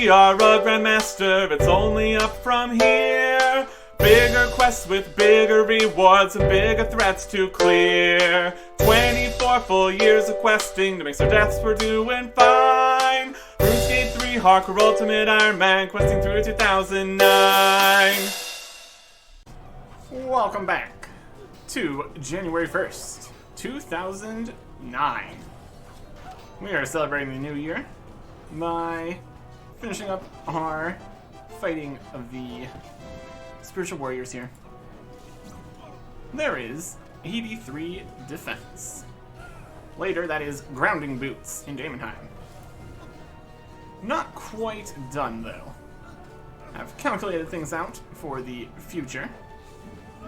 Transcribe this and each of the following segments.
we are a grandmaster, it's only up from here. Bigger quests with bigger rewards and bigger threats to clear. 24 full years of questing to make our deaths, we're doing fine. RuneScape 3 Hardcore Ultimate Ironman, questing through 2009. Welcome back to January 1st, 2009. We are celebrating the new year by finishing up our fighting of the spiritual warriors here. There is 83 defense. Later, that is grounding boots in Daemonheim. Not quite done though. I've calculated things out for the future.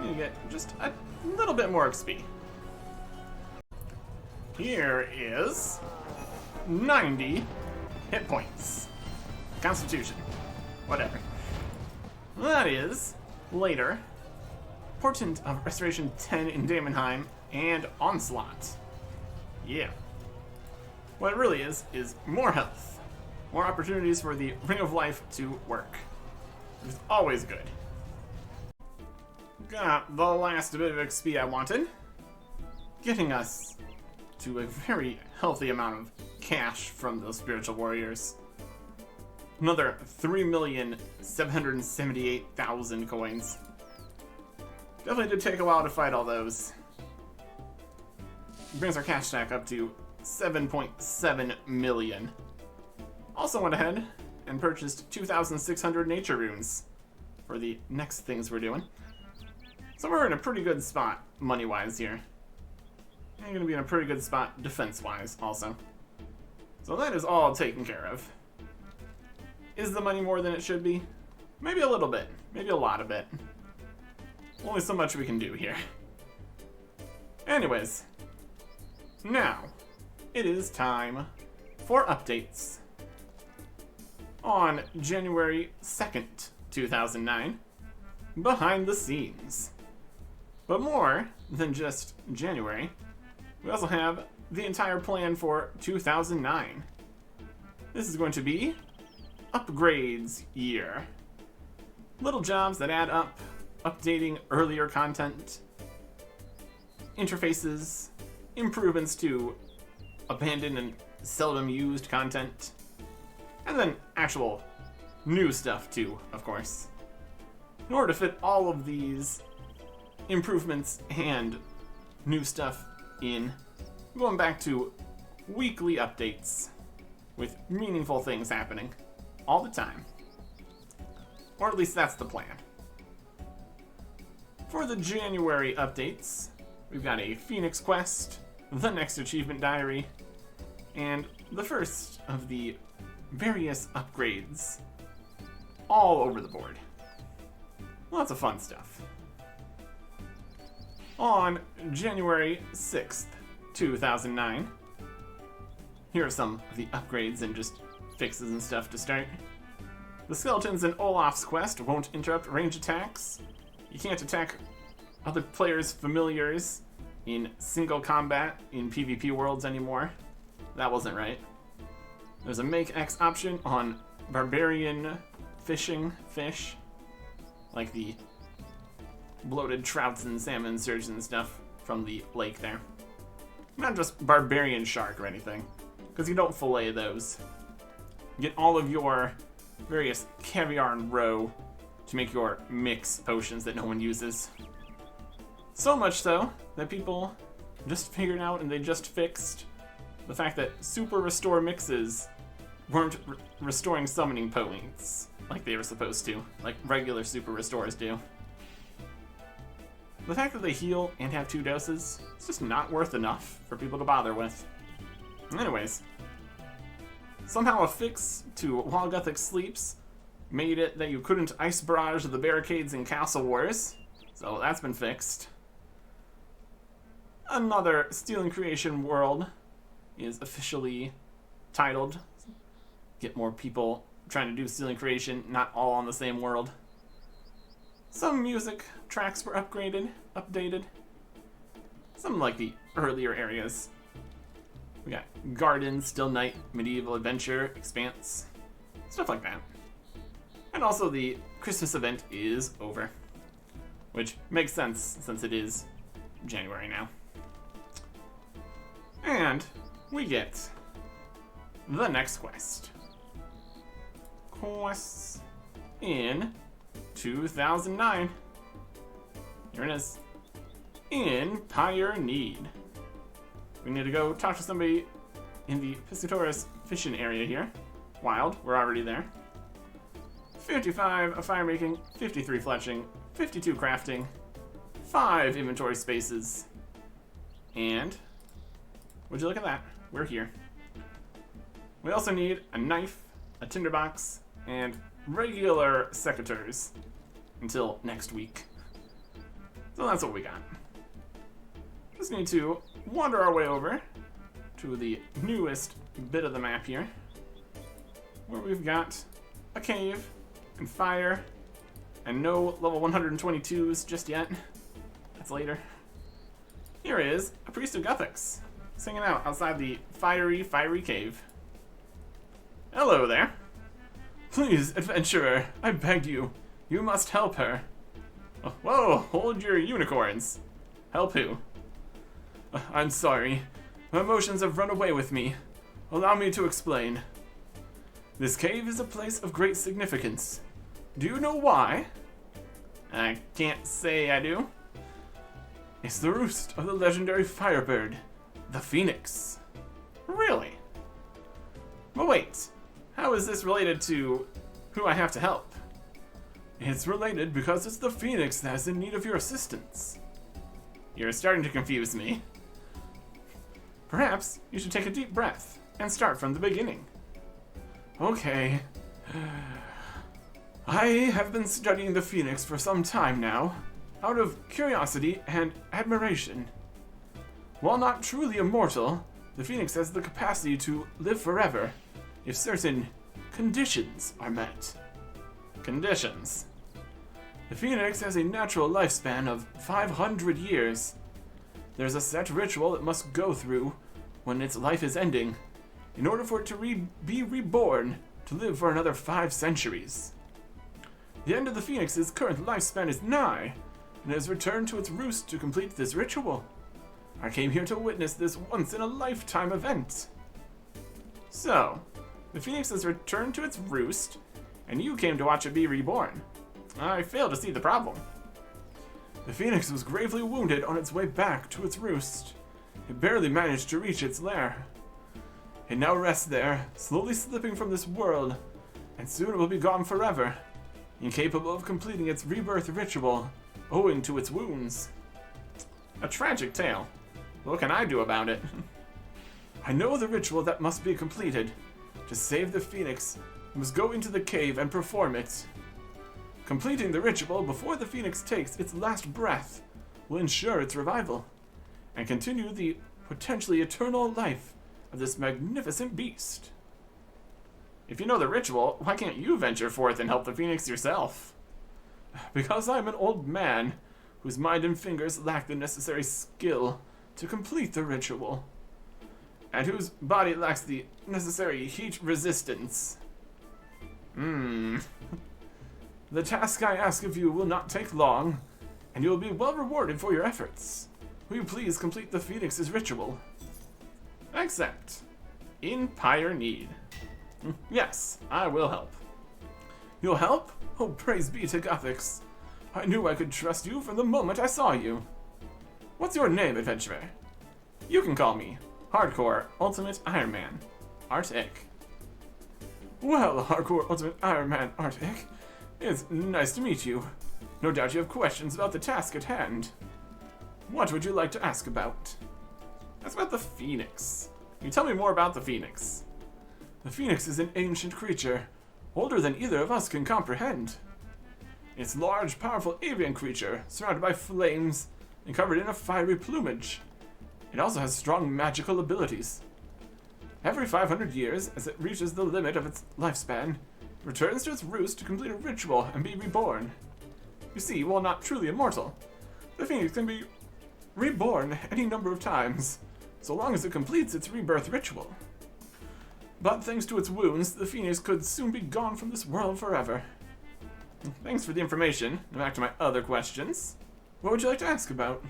You get just a little bit more XP. Here is 90 hit points. Constitution. Whatever. That is later. Portent of Restoration 10 in Daemonheim and Onslaught. Yeah. What it really is more health. More opportunities for the Ring of Life to work. Which is always good. Got the last bit of XP I wanted. Getting us to a very healthy amount of cash from those spiritual warriors. Another 3,778,000 coins. Definitely did take a while to fight all those. Brings our cash stack up to 7.7 million. Also went ahead and purchased 2,600 nature runes for the next things we're doing. So we're in a pretty good spot money-wise here. And going to be in a pretty good spot defense-wise also. So that is all taken care of. Is the money more than it should be? Maybe a little bit. Maybe a lot of it. Only so much we can do here. Anyways. Now, it is time for updates. On January 2nd, 2009, behind the scenes. But more than just January, we also have the entire plan for 2009. This is going to be upgrades year. Little jobs that add up, updating earlier content, interfaces, improvements to abandoned and seldom used content, and then actual new stuff too, of course. In order to fit all of these improvements and new stuff in, going back to weekly updates with meaningful things happening all the time. Or at least that's the plan. For the January updates, we've got a Phoenix Quest, the next achievement diary, and the first of the various upgrades all over the board. Lots of fun stuff. On January 6th, 2009, here are some of the upgrades and just fixes and stuff to start. The skeletons in Olaf's quest won't interrupt range attacks. You can't attack other players' familiars in single combat in PvP worlds anymore. That wasn't right. There's a make X option on barbarian fishing fish, like the bloated trouts and salmon surges and stuff from the lake there. Not just barbarian shark or anything, because you don't fillet those. You get all of your various caviar and roe to make your mix potions that no one uses. So much so that people just figured out and they just fixed the fact that super restore mixes weren't restoring summoning points like they were supposed to, like regular super restores do. The fact that they heal and have 2 doses is just not worth enough for people to bother with. Anyways, somehow a fix to while Gothic sleeps made it that you couldn't ice barrage the barricades in Castle Wars, so that's been fixed. Another Steel and Creation world is officially titled. Get more people trying to do Steel and Creation, not all on the same world. Some music tracks were updated. Some like the earlier areas. We got Garden, Still Night, Medieval Adventure, Expanse. Stuff like that. And also the Christmas event is over, which makes sense since it is January now. And we get the next quest. Quests in 2009. Here it is. In Pyre Need. We need to go talk to somebody in the Piscatoris fishing area here. Wild, we're already there. 55 of fire making, 53 fletching, 52 crafting, 5 inventory spaces, and would you look at that? We're here. We also need a knife, a tinderbox, and regular secateurs until next week. So that's what we got. Just need to wander our way over to the newest bit of the map here, where we've got a cave and fire and no level 122s just yet. That's later. Here is a priest of Guthix, singing out outside the fiery cave. Hello there. Please, adventurer, I beg you. You must help her. Oh, whoa, hold your unicorns. Help who? I'm sorry. My emotions have run away with me. Allow me to explain. This cave is a place of great significance. Do you know why? I can't say I do. It's the roost of the legendary firebird, the Phoenix. Really? But wait, how is this related to who I have to help? It's related because it's the Phoenix that is in need of your assistance. You're starting to confuse me. Perhaps you should take a deep breath and start from the beginning. Okay. I have been studying the Phoenix for some time now, out of curiosity and admiration. While not truly immortal, the Phoenix has the capacity to live forever if certain conditions are met. Conditions? The Phoenix has a natural lifespan of 500 years. There's a set ritual it must go through when its life is ending, in order for it to be reborn to live for another 5 centuries. The end of the Phoenix's current lifespan is nigh, and it has returned to its roost to complete this ritual. I came here to witness this once-in-a-lifetime event. So, the Phoenix has returned to its roost, and you came to watch it be reborn. I fail to see the problem. The Phoenix was gravely wounded on its way back to its roost. It barely managed to reach its lair. It now rests there, slowly slipping from this world, and soon it will be gone forever, incapable of completing its rebirth ritual, owing to its wounds. A tragic tale. What can I do about it? I know the ritual that must be completed. To save the Phoenix, we must go into the cave and perform it. Completing the ritual before the Phoenix takes its last breath will ensure its revival, and continue the potentially eternal life of this magnificent beast. If you know the ritual, why can't you venture forth and help the Phoenix yourself? Because I'm an old man whose mind and fingers lack the necessary skill to complete the ritual, and whose body lacks the necessary heat resistance. The task I ask of you will not take long, and you will be well rewarded for your efforts. Will you please complete the Phoenix's ritual? Accept. In Pyre Need. Yes, I will help. You'll help? Oh, praise be to Guthix. I knew I could trust you from the moment I saw you. What's your name, adventurer? You can call me Hardcore Ultimate Ironman, Artic. Well, Hardcore Ultimate Ironman, Artic, it's nice to meet you. No doubt you have questions about the task at hand. What would you like to ask about? Ask about the Phoenix. Can you tell me more about the Phoenix? The Phoenix is an ancient creature, older than either of us can comprehend. It's a large, powerful avian creature, surrounded by flames and covered in a fiery plumage. It also has strong magical abilities. Every 500 years, as it reaches the limit of its lifespan, it returns to its roost to complete a ritual and be reborn. You see, while not truly immortal, the Phoenix can be reborn any number of times, so long as it completes its rebirth ritual. But thanks to its wounds, the Phoenix could soon be gone from this world forever. Thanks for the information. Now back to my other questions. What would you like to ask about?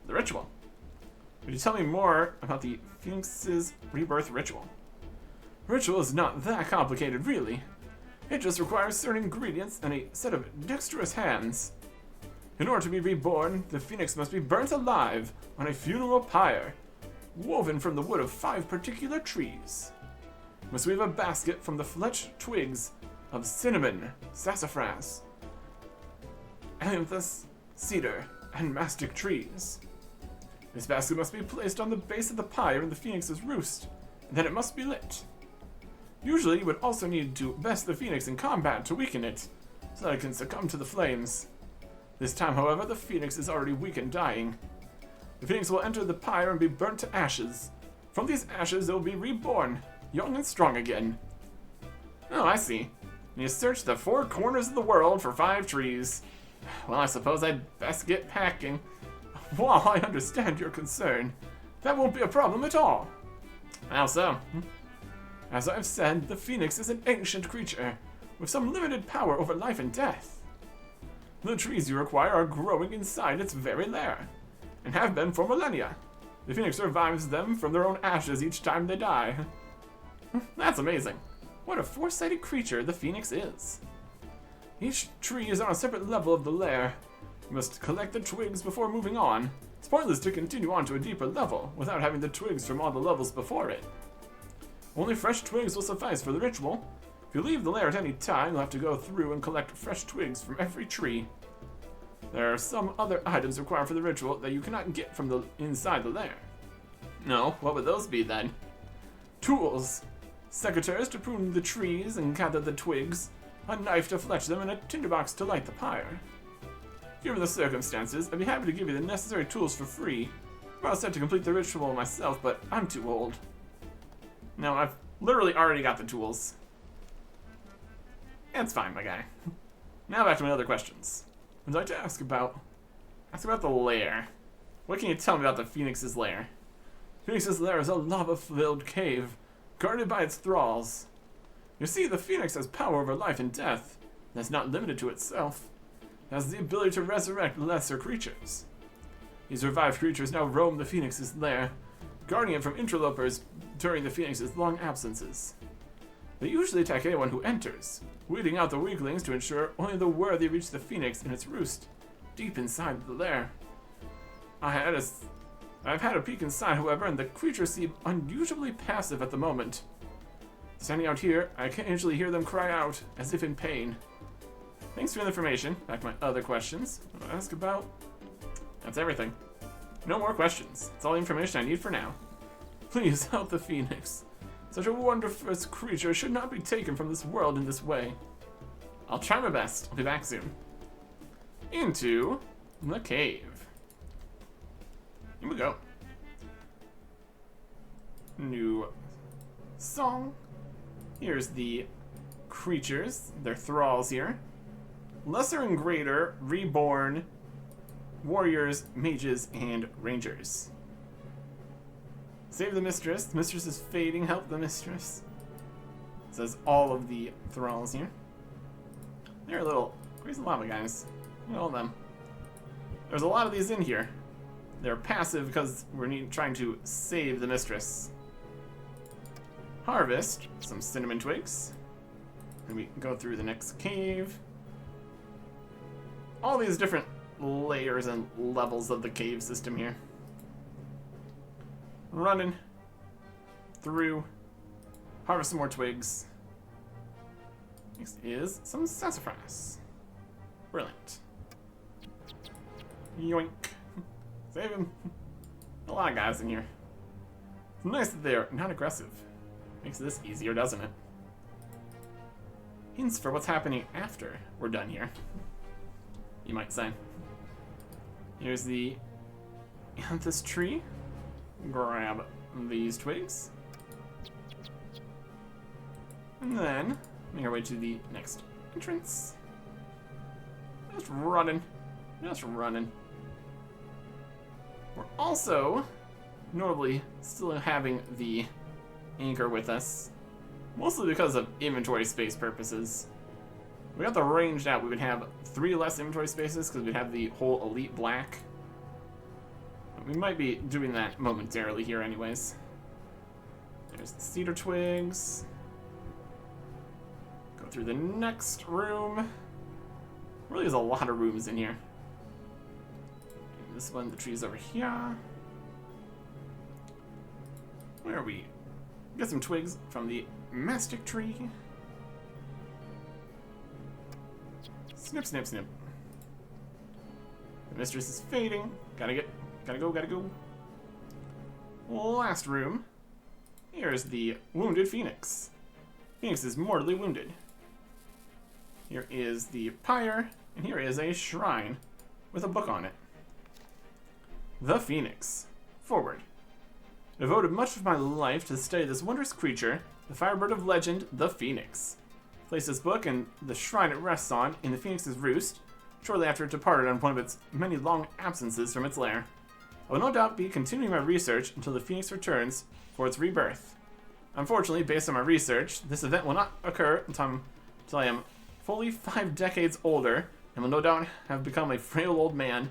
The ritual. Would you tell me more about the Phoenix's rebirth ritual? Ritual is not that complicated, really. It just requires certain ingredients and a set of dexterous hands. In order to be reborn, the Phoenix must be burnt alive on a funeral pyre, woven from the wood of 5 particular trees. Must weave a basket from the fletched twigs of cinnamon, sassafras, amethyst, cedar, and mastic trees. This basket must be placed on the base of the pyre in the Phoenix's roost, and then it must be lit. Usually, you would also need to best the Phoenix in combat to weaken it, so that it can succumb to the flames. This time, however, the Phoenix is already weak and dying. The Phoenix will enter the pyre and be burnt to ashes. From these ashes, it will be reborn, young and strong again. Oh, I see. And you search the 4 corners of the world for 5 trees. Well, I suppose I'd best get packing. While I understand your concern, that won't be a problem at all. How so? As I've said, the Phoenix is an ancient creature, with some limited power over life and death. The trees you require are growing inside its very lair, and have been for millennia. The Phoenix revives them from their own ashes each time they die. That's amazing. What a foresighted creature the Phoenix is. Each tree is on a separate level of the lair. You must collect the twigs before moving on. It's pointless to continue on to a deeper level without having the twigs from all the levels before it. Only fresh twigs will suffice for the ritual. If you leave the lair at any time, you'll have to go through and collect fresh twigs from every tree. There are some other items required for the ritual that you cannot get from the inside the lair. No, what would those be then? Tools. Secateurs to prune the trees and gather the twigs, a knife to fletch them, and a tinderbox to light the pyre. Given the circumstances, I'd be happy to give you the necessary tools for free. I'm all set to complete the ritual myself, but I'm too old. No, I've literally already got the tools. It's fine, my guy. Now back to my other questions. I'd like to ask about the lair. What can you tell me about the Phoenix's lair? Phoenix's lair is a lava-filled cave, guarded by its thralls. You see, the Phoenix has power over life and death, and is not limited to itself. It has the ability to resurrect lesser creatures. These revived creatures now roam the Phoenix's lair, guarding it from interlopers during the Phoenix's long absences. They usually attack anyone who enters, weeding out the weaklings to ensure only the worthy reach the Phoenix in its roost, deep inside the lair. I've had a peek inside, however, and the creatures seem unusually passive at the moment. Standing out here, I can occasionally hear them cry out, as if in pain. Thanks for the information. Back to my other questions. What to ask about? That's everything. No more questions. That's all the information I need for now. Please help the Phoenix. Such a wondrous creature should not be taken from this world in this way. I'll try my best. I'll be back soon. Into the cave. Here we go. New song. Here's the creatures, their thralls here. Lesser and greater, reborn, warriors, mages, and rangers. Save the mistress. The mistress is fading. Help the mistress. It says all of the thralls here. They're little crazy lava guys. Look at all of them. There's a lot of these in here. They're passive because we're trying to save the mistress. Harvest some cinnamon twigs. And we go through the next cave. All these different layers and levels of the cave system here. Running through. Harvest some more twigs. Next is some sassafras. Brilliant. Yoink. Save him. A lot of guys in here. It's nice that they're not aggressive. Makes this easier, doesn't it? Hints for what's happening after we're done here. You might say. Here's the amethyst tree. Grab these twigs. And then make our way to the next entrance. Just running. Just running. We're also notably still having the anchor with us. Mostly because of inventory space purposes. If we got the ranged out, we would have 3 less inventory spaces because we'd have the whole elite black. But we might be doing that momentarily here anyways. There's the cedar twigs. Go through the next room. Really, there's a lot of rooms in here. And this one, the tree's over here. Where are we? Get some twigs from the mastic tree. Snip, snip, snip. The mistress is fading. Gotta go. Last room. Here's the wounded phoenix. Phoenix is mortally wounded. Here is the pyre, and here is a shrine with a book on it. The Phoenix. Forward. Devoted much of my life to study this wondrous creature, the firebird of legend, the Phoenix. Place this book and the shrine it rests on in the Phoenix's roost, shortly after it departed on one of its many long absences from its lair. I will no doubt be continuing my research until the Phoenix returns for its rebirth. Unfortunately, based on my research, this event will not occur until I am fully 5 decades older, and will no doubt have become a frail old man,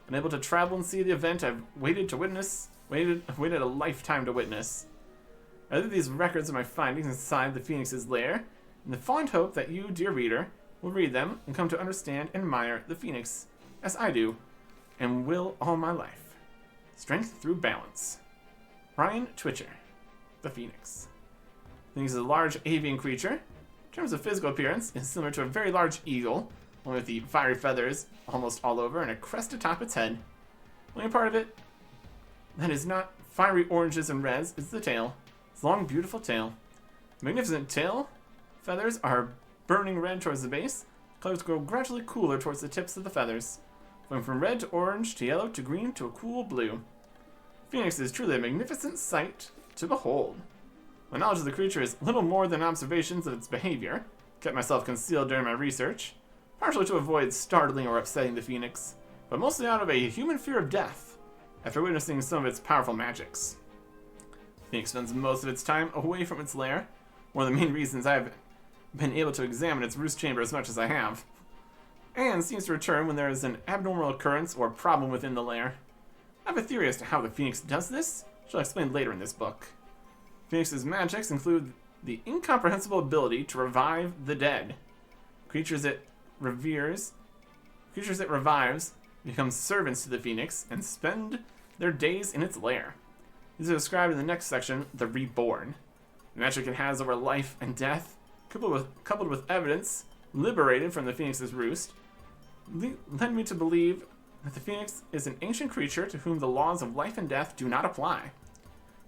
unable to travel and see the event I've waited a lifetime to witness. I leave these records of my findings inside the Phoenix's lair, in the fond hope that you, dear reader, will read them and come to understand and admire the Phoenix, as I do, and will all my life. Strength through balance. Ryan Twitcher, the Phoenix. Phoenix is a large avian creature. In terms of physical appearance, it's similar to a very large eagle, only with the fiery feathers almost all over and a crest atop its head. Only part of it that is not fiery oranges and reds is the tail. Its long, beautiful tail. Magnificent tail. Feathers are burning red towards the base. Colors grow gradually cooler towards the tips of the feathers, going from red to orange to yellow to green to a cool blue. Phoenix is truly a magnificent sight to behold. My knowledge of the creature is little more than observations of its behavior. Kept myself concealed during my research, partially to avoid startling or upsetting the Phoenix, but mostly out of a human fear of death, after witnessing some of its powerful magics. Phoenix spends most of its time away from its lair, one of the main reasons I have been able to examine its roost chamber as much as I have, and seems to return when there is an abnormal occurrence or problem within the lair. I have a theory as to how the Phoenix does this, which I'll explain later in this book. Phoenix's magics include the incomprehensible ability to revive the dead. Creatures it revives become servants to the Phoenix and spend their days in its lair. These are described in the next section, the Reborn. The magic it has over life and death, coupled with evidence liberated from the Phoenix's roost, led me to believe that the Phoenix is an ancient creature to whom the laws of life and death do not apply.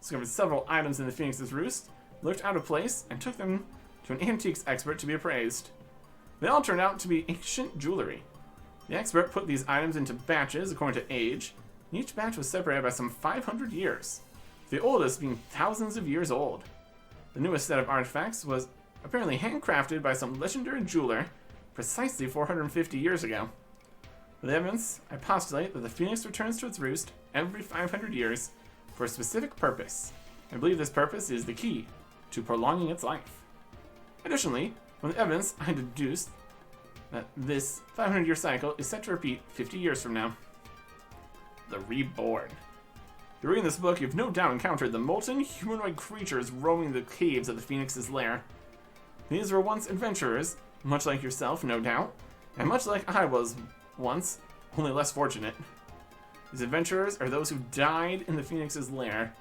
Discovered several items in the Phoenix's roost, looked out of place, and took them to an antiques expert to be appraised. They all turned out to be ancient jewelry. The expert put these items into batches according to age, and each batch was separated by some 500 years, the oldest being thousands of years old. The newest set of artifacts was apparently handcrafted by some legendary jeweler precisely 450 years ago. With evidence, I postulate that the Phoenix returns to its roost every 500 years for a specific purpose. I believe this purpose is the key to prolonging its life. Additionally, from the evidence, I deduced that this 500-year cycle is set to repeat 50 years from now. The Reborn. If you're reading this book, you've no doubt encountered the molten humanoid creatures roaming the caves of the Phoenix's lair. These were once adventurers, much like yourself, no doubt, and much like I was once, only less fortunate. These adventurers are those who died in the Phoenix's lair.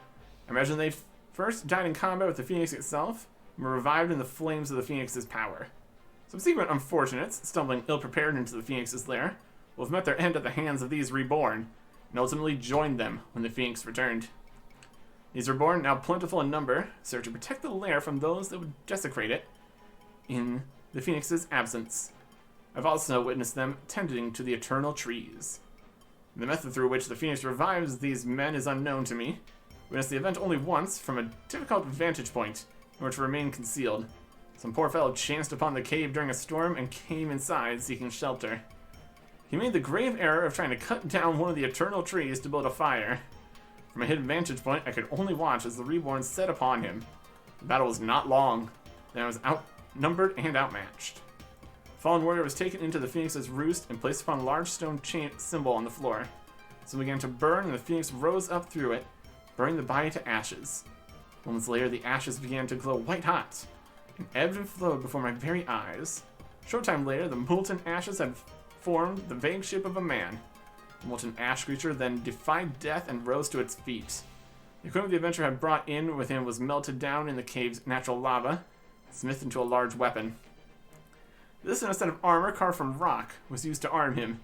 I imagine they first died in combat with the Phoenix itself, and were revived in the flames of the Phoenix's power. Subsequent unfortunates, stumbling ill-prepared into the Phoenix's lair, will have met their end at the hands of these Reborn, and ultimately joined them when the Phoenix returned. These Reborn, now plentiful in number, serve to protect the lair from those that would desecrate it in the Phoenix's absence. I've also witnessed them tending to the eternal trees. The method through which the Phoenix revives these men is unknown to me. I witnessed the event only once, from a difficult vantage point, in order to remain concealed. Some poor fellow chanced upon the cave during a storm and came inside seeking shelter. He made the grave error of trying to cut down one of the eternal trees to build a fire. From a hidden vantage point, I could only watch as the Reborn set upon him. The battle was not long. Then I was outnumbered and outmatched. The fallen warrior was taken into the phoenix's roost and placed upon a large stone chain symbol on the floor. So it began to burn, and the phoenix rose up through it, burning the body to ashes. Moments later, the ashes began to glow white-hot, and ebbed and flowed before my very eyes. A short time later, the molten ashes had formed the vague shape of a man. The molten ash creature then defied death and rose to its feet. The equipment the adventurer had brought in with him was melted down in the cave's natural lava, smithed into a large weapon. This and a set of armor carved from rock was used to arm him.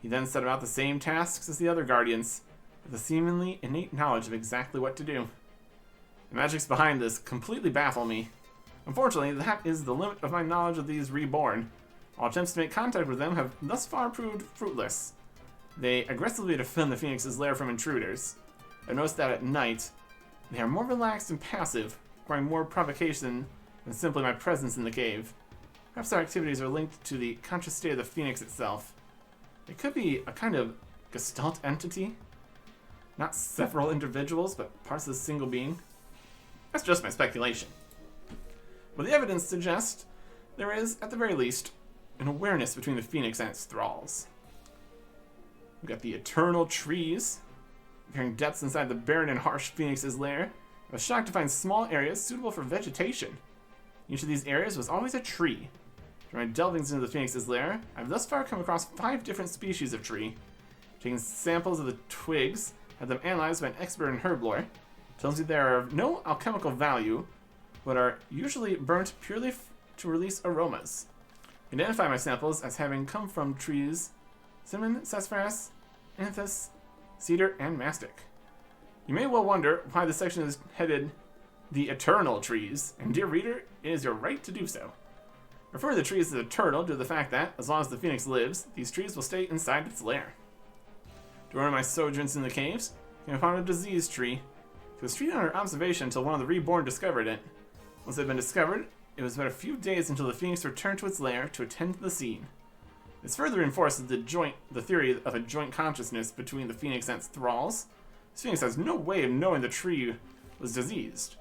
He then set about the same tasks as the other guardians, with a seemingly innate knowledge of exactly what to do. The magics behind this completely baffle me. Unfortunately, that is the limit of my knowledge of these reborn. All attempts to make contact with them have thus far proved fruitless. They aggressively defend the Phoenix's lair from intruders. I've noticed that at night, they are more relaxed and passive, requiring more provocation than simply my presence in the cave. Perhaps their activities are linked to the conscious state of the Phoenix itself. It could be a kind of gestalt entity. Not several individuals, but parts of a single being. That's just my speculation. But the evidence suggests there is, at the very least, an awareness between the Phoenix and its thralls. We've got the eternal trees, appearing depths inside the barren and harsh Phoenix's lair. I was shocked to find small areas suitable for vegetation. Each of these areas was always a tree. During my delvings into the Phoenix's lair, I've thus far come across 5 different species of tree. Taking samples of the twigs, had them analyzed by an expert in herb lore, tells me they are of no alchemical value, but are usually burnt purely to release aromas. I identify my samples as having come from trees cinnamon, sassafras, anthus, cedar, and mastic. You may well wonder why this section is headed the eternal trees, and dear reader, it is your right to do so. I refer to the trees as eternal due to the fact that, as long as the Phoenix lives, these trees will stay inside its lair. During my sojourns in the caves, I came upon a disease tree. It was treated under observation until one of the reborn discovered it. Once it had been discovered, it was but a few days until the Phoenix returned to its lair to attend to the scene. This further reinforces the theory of a joint consciousness between the Phoenix and its thralls. This Phoenix has no way of knowing the tree was diseased.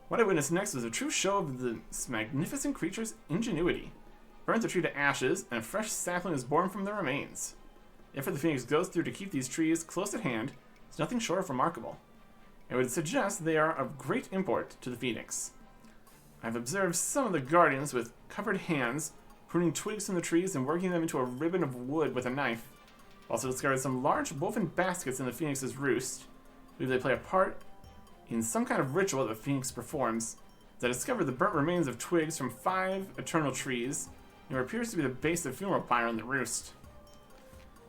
What I witnessed next was a true show of this magnificent creature's ingenuity. It burnt the tree to ashes, and a fresh sapling is born from the remains. The effort the Phoenix goes through to keep these trees close at hand is nothing short of remarkable. I would suggest they are of great import to the Phoenix. I've observed some of the guardians with covered hands pruning twigs from the trees and working them into a ribbon of wood with a knife. I've also discovered some large woven baskets in the Phoenix's roost. I believe they play a part in some kind of ritual that the Phoenix performs. I discovered the burnt remains of twigs from 5 eternal trees, and what appears to be the base of the funeral pyre on the roost.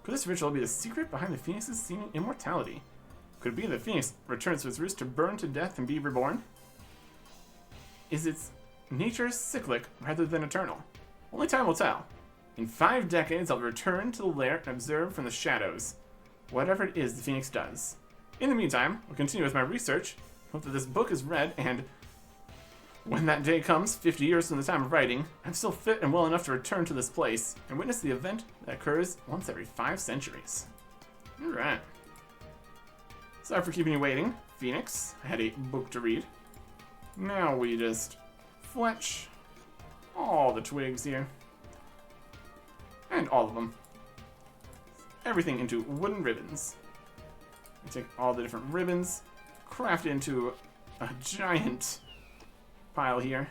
Could this ritual be the secret behind the Phoenix's seeming immortality? Could it be that the Phoenix returns to its roost to burn to death and be reborn? Is its nature cyclic rather than eternal? Only time will tell. In 5 decades, I'll return to the lair and observe from the shadows whatever it is the Phoenix does. In the meantime, I'll continue with my research, hope that this book is read, and when that day comes, 50 years from the time of writing, I'm still fit and well enough to return to this place and witness the event that occurs once every 5 centuries. Alright. Sorry for keeping you waiting, Phoenix. I had a book to read. Now we just fletch all the twigs here. And all of them. Everything into wooden ribbons. I take all the different ribbons, craft it into a giant pile here.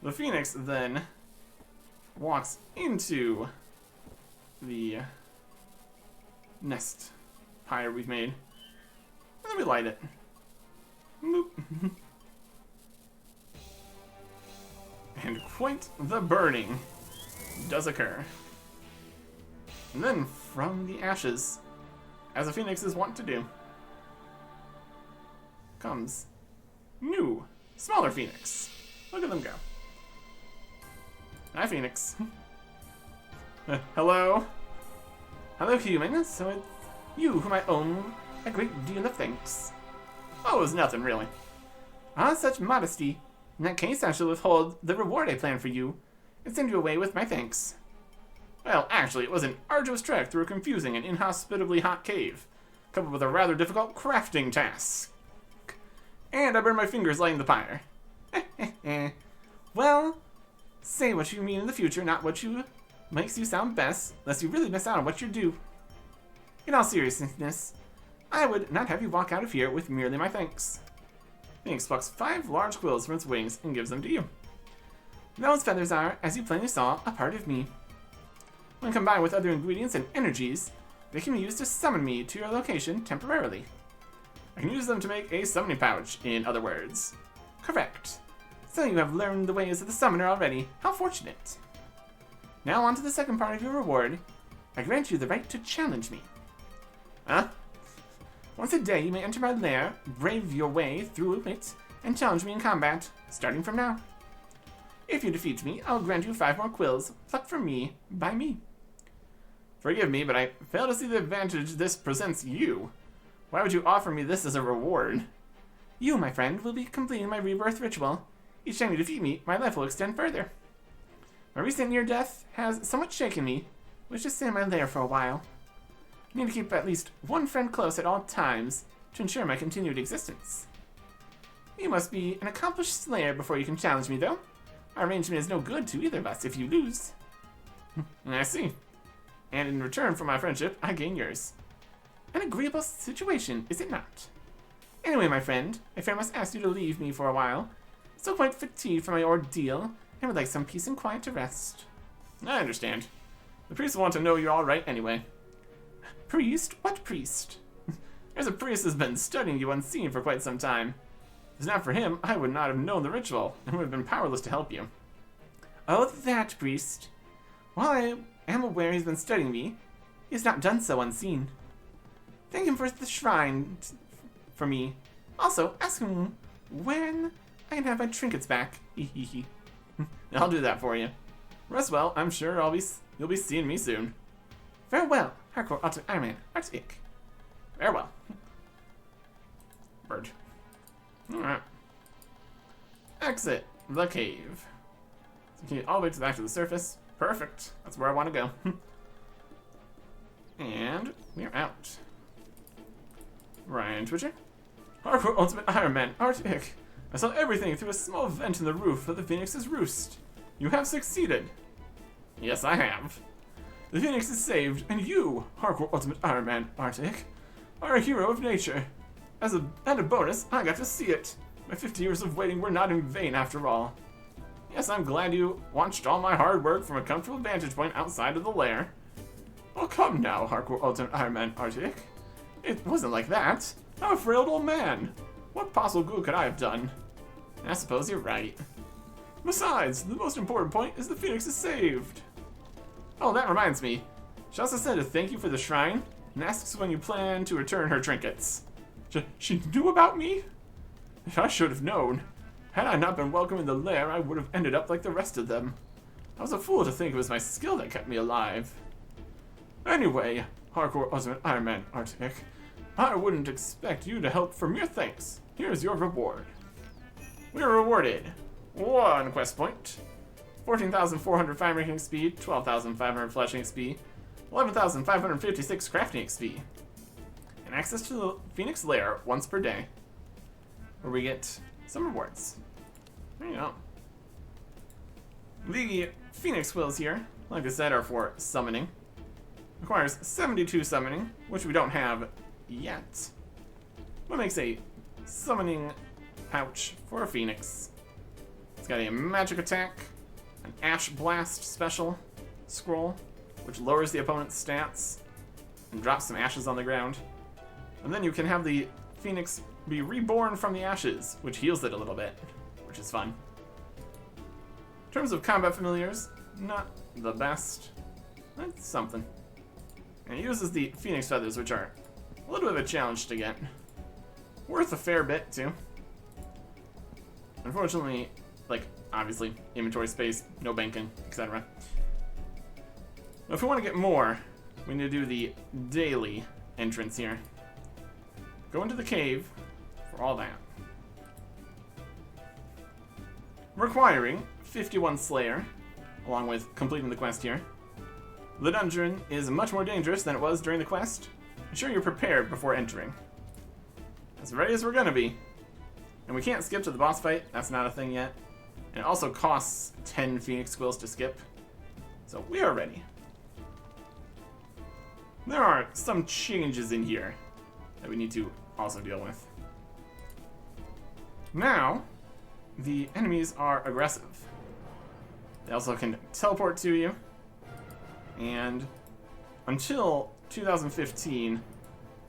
The Phoenix then walks into the nest pyre we've made. And then we light it. Boop. And quite the burning does occur. And then from the ashes, as a Phoenix is wont to do, comes new, smaller Phoenix. Look at them go. Hi, Phoenix. Hello? Hello, human. So it's you whom I owe a great deal of thanks. Oh, it was nothing, really. Ah, such modesty. In that case, I shall withhold the reward I planned for you, and send you away with my thanks. Well, actually, it was an arduous trek through a confusing and inhospitably hot cave, coupled with a rather difficult crafting task. And I burned my fingers lighting the pyre. Well, say what you mean in the future, not what you makes you sound best, lest you really miss out on what you're due. In all seriousness, I would not have you walk out of here with merely my thanks. Phoenix plucks 5 large quills from its wings and gives them to you. Those feathers are, as you plainly saw, a part of me. When combined with other ingredients and energies, they can be used to summon me to your location temporarily. I can use them to make a summoning pouch, in other words. Correct. So you have learned the ways of the summoner already. How fortunate. Now on to the second part of your reward. I grant you the right to challenge me. Once a day you may enter my lair, brave your way through it, and challenge me in combat, starting from now. If you defeat me, I'll grant you 5 more quills, plucked from me, by me. Forgive me, but I fail to see the advantage this presents you. Why would you offer me this as a reward? You, my friend, will be completing my rebirth ritual. Each time you defeat me, my life will extend further. My recent near-death has somewhat shaken me, which is stay in my lair for a while. I need to keep at least one friend close at all times to ensure my continued existence. You must be an accomplished slayer before you can challenge me, though. Our arrangement is no good to either of us if you lose. I see. And in return for my friendship, I gain yours. An agreeable situation, is it not? Anyway, my friend, I fear I must ask you to leave me for a while. Still quite fatigued from my ordeal, and would like some peace and quiet to rest. I understand. The priest will want to know you're alright anyway. Priest? What priest? There's a priest who's been studying you unseen for quite some time. If it's not for him, I would not have known the ritual, and would have been powerless to help you. Oh, that priest. While I am aware he's been studying me, he has not done so unseen. Thank him for the shrine for me. Also, ask him when I can have my trinkets back. I'll do that for you. Rest well, I'm sure you'll be seeing me soon. Farewell, hardcore Ironman, Artic. Farewell. Bird. Alright. Exit the cave. So all the way to the back to the surface. Perfect. That's where I want to go. And we're out. Ryan Twitcher. Hardcore Ultimate Ironman, Artic. I saw everything through a small vent in the roof of the Phoenix's roost. You have succeeded. Yes, I have. The Phoenix is saved, and you, Hardcore Ultimate Ironman, Artic, are a hero of nature. And a bonus, I got to see it. My 50 years of waiting were not in vain after all. Yes, I'm glad you watched all my hard work from a comfortable vantage point outside of the lair. Oh, come now, Hardcore Ultimate Ironman, Artic. It wasn't like that. I'm a frail old man. What possible good could I have done? I suppose you're right. Besides, the most important point is the Phoenix is saved. Oh, that reminds me. She also said to thank you for the shrine, and asks when you plan to return her trinkets. She knew about me? I should have known. Had I not been welcome in the lair, I would have ended up like the rest of them. I was a fool to think it was my skill that kept me alive. Anyway, Hardcore Ultimate Ironman, Artic, I wouldn't expect you to help for mere thanks. Here's your reward. We are rewarded 1 quest point, 14,400 fire making XP, 12,500 fleshing XP, 11,556 crafting XP, and access to the Phoenix Lair once per day, where we get some rewards. There you go. The Phoenix Quills here, like I said, are for summoning. Requires 72 summoning, which we don't have yet. What makes a summoning pouch for a Phoenix? It's got a magic attack, an Ash Blast special scroll, which lowers the opponent's stats and drops some ashes on the ground. And then you can have the Phoenix be reborn from the ashes, which heals it a little bit, which is fun. In terms of combat familiars, not the best. That's something. And it uses the Phoenix Feathers, which are a little bit of a challenge to get. Worth a fair bit, too. Unfortunately, like, obviously, inventory space, no banking, etc. If we want to get more, we need to do the daily entrance here. Go into the cave for all that. Requiring 51 Slayer, along with completing the quest here. The dungeon is much more dangerous than it was during the quest. Ensure you're prepared before entering. As ready as we're gonna be. And we can't skip to the boss fight, that's not a thing yet. And it also costs 10 Phoenix Quills to skip. So we are ready. There are some changes in here that we need to also deal with. Now, the enemies are aggressive. They also can teleport to you. And until 2015,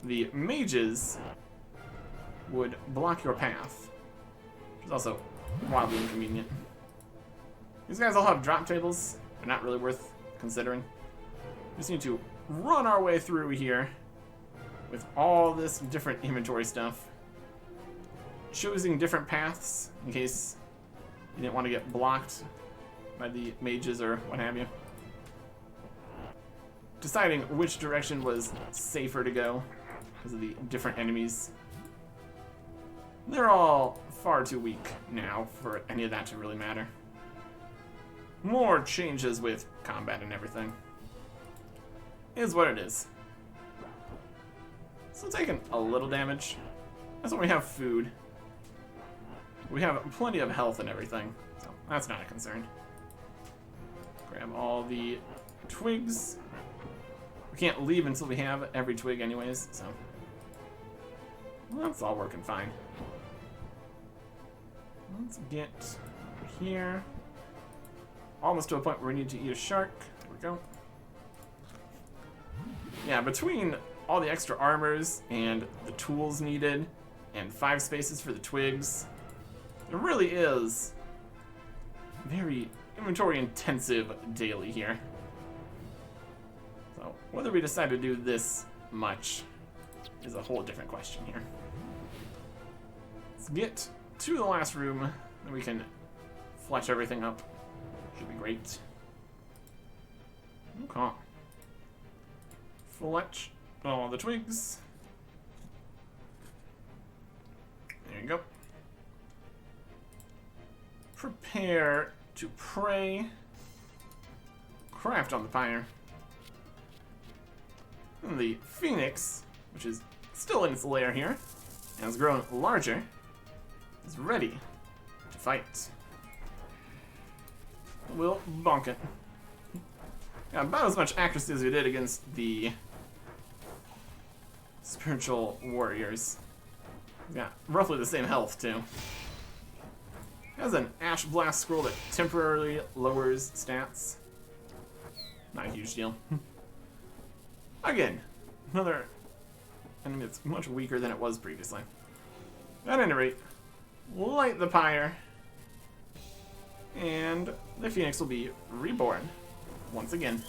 the mages would block your path, which is also wildly inconvenient. These guys all have drop tables. They're not really worth considering. We just need to run our way through here with all this different inventory stuff, choosing different paths in case you didn't want to get blocked by the mages or what have you. Deciding which direction was safer to go because of the different enemies. They're all far too weak now for any of that to really matter. More changes with combat and everything. Is what it is. Still taking a little damage. That's when we have food. We have plenty of health and everything, so that's not a concern. Grab all the twigs. We can't leave until we have every twig anyways, so that's all working fine. Let's get here. Almost to a point where we need to eat a shark. There we go. Yeah, between all the extra armors and the tools needed and 5 spaces for the twigs, it really is very inventory intensive daily here. So whether we decide to do this much is a whole different question here. Let's get to the last room, then we can fletch everything up. Should be great. Okay. Fletch all the twigs. There you go. Prepare to pray. Craft on the pyre. And the phoenix, which is still in its lair here, and has grown larger, is ready to fight. We'll bonk it. Yeah, about as much accuracy as we did against the spiritual warriors. Yeah, roughly the same health too. Has an Ash Blast scroll that temporarily lowers stats. Not a huge deal. Again, another enemy that's much weaker than it was previously. At any rate, light the pyre, and the phoenix will be reborn once again.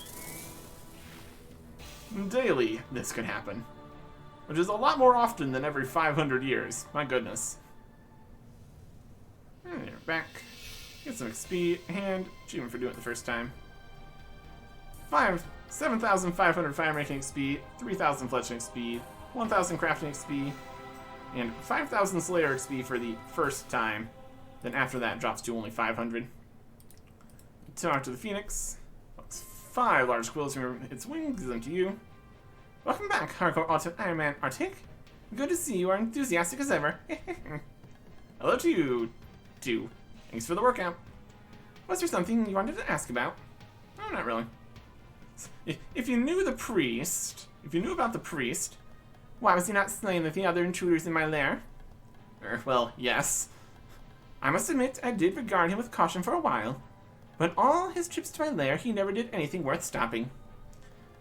Daily, this could happen, which is a lot more often than every 500 years. My goodness. And you're back. Get some XP and achievement for doing it the first time. 7,500 fire making XP, 3,000 fletching XP, 1,000 crafting XP, and 5,000 Slayer XP for the first time. Then after that, it drops to only 500. Talk to the Phoenix. That's 5 large quills from its wings. Gives them to you. Welcome back, Hardcore Ultimate Ironman Artic. Good to see you are enthusiastic as ever. Hello to you, too. Thanks for the workout. Was there something you wanted to ask about? No, not really. If you knew about the priest, why was he not slain with the other intruders in my lair? Well, yes. I must admit, I did regard him with caution for a while, but all his trips to my lair, he never did anything worth stopping.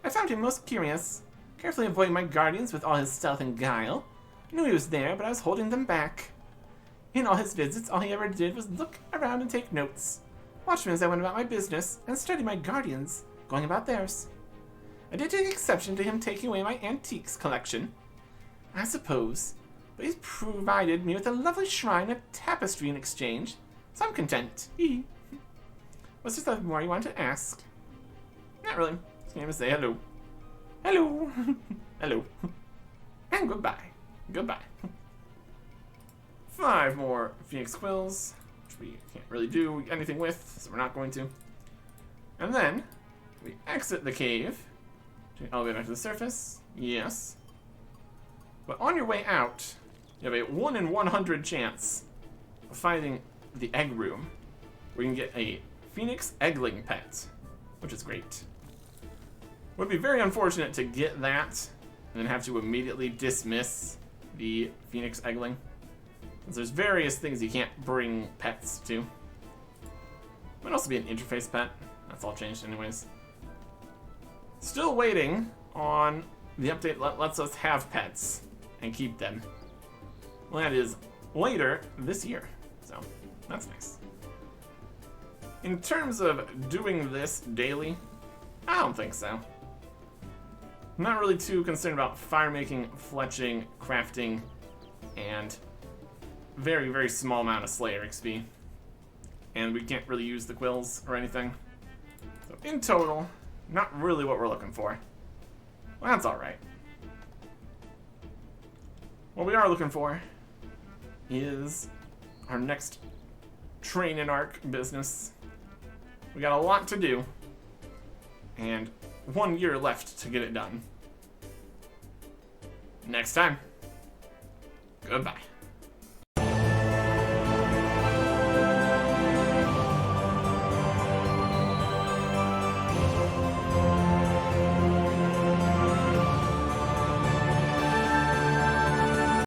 I found him most curious, carefully avoiding my guardians with all his stealth and guile. I knew he was there, but I was holding them back. In all his visits, all he ever did was look around and take notes. Watch me as I went about my business, and study my guardians, going about theirs. I did take exception to him taking away my antiques collection, I suppose, but he's provided me with a lovely shrine and tapestry in exchange, so I'm content. Was there something more you wanted to ask? Not really. Just came to say hello. Hello. Hello. And goodbye. Goodbye. 5 more Phoenix Quills, which we can't really do anything with, so we're not going to. And then we exit the cave to elevate back to the surface. Yes. But on your way out, you have a 1 in 100 chance of finding the egg room. we can get a Phoenix Eggling pet, which is great. Would be very unfortunate to get that and then have to immediately dismiss the Phoenix Eggling. Because there's various things you can't bring pets to. Might also be an interface pet. That's all changed anyways. Still waiting on the update that lets us have pets and keep them. Well, that is later this year, so that's nice. In terms of doing this daily, I don't think so. I'm not really too concerned about fire making, fletching, crafting, and very, very small amount of Slayer XP. And we can't really use the quills or anything. So in total, not really what we're looking for. Well, that's alright. What we are looking for is our next train and arc business. We got a lot to do, and 1 year left to get it done. Next time, goodbye.